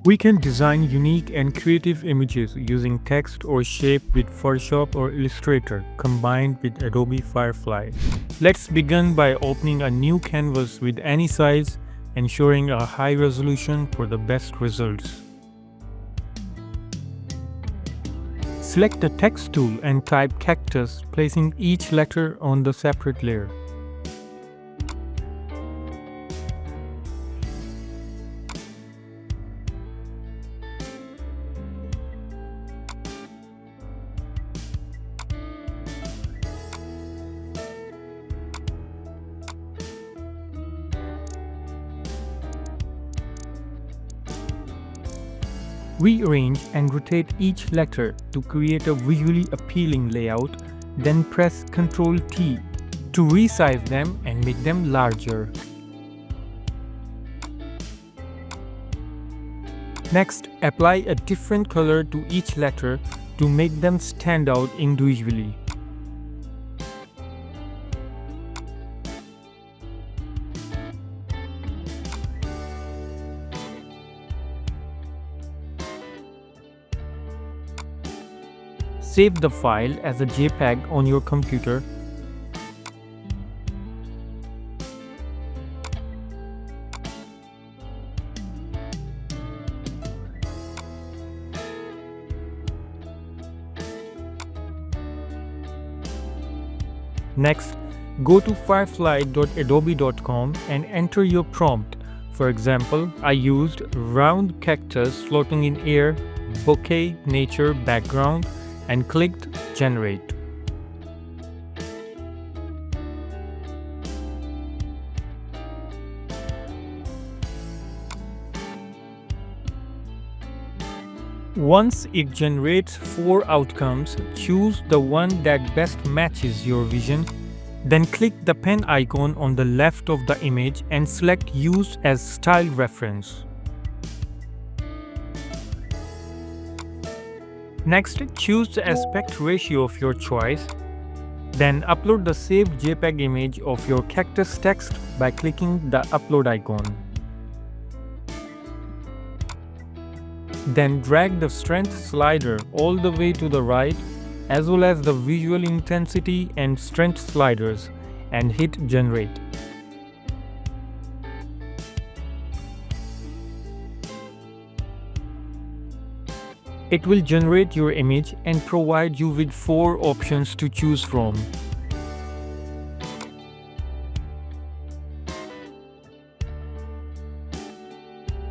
We can design unique and creative images using text or shape with Photoshop or Illustrator combined with Adobe Firefly. Let's begin by opening a new canvas with any size, ensuring a high resolution for the best results. Select the text tool and type Cactus, placing each letter on the separate layer. Rearrange and rotate each letter to create a visually appealing layout, then press Ctrl T to resize them and make them larger. Next, apply a different color to each letter to make them stand out individually. Save the file as a JPEG on your computer. Next, go to firefly.adobe.com and enter your prompt. For example, I used round cactus floating in air, bokeh nature background, and clicked Generate. Once it generates 4 outcomes, choose the one that best matches your vision. Then click the pen icon on the left of the image and select Use as Style Reference. Next, choose the aspect ratio of your choice. Then upload the saved JPEG image of your cactus text by clicking the upload icon. Then drag the strength slider all the way to the right, as well as the visual intensity and strength sliders, and hit Generate. It will generate your image and provide you with 4 options to choose from.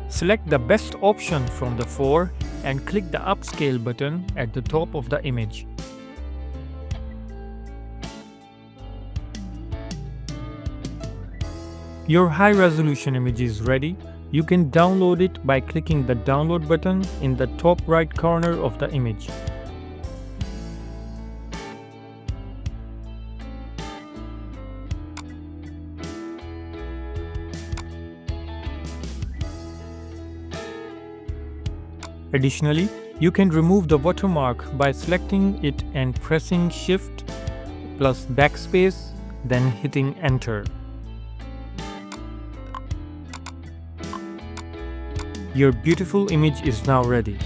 Select the best option from the 4 and click the upscale button at the top of the image. Your high-resolution image is ready. You can download it by clicking the download button in the top right corner of the image. Additionally, you can remove the watermark by selecting it and pressing Shift plus Backspace, then hitting Enter. Your beautiful image is now ready.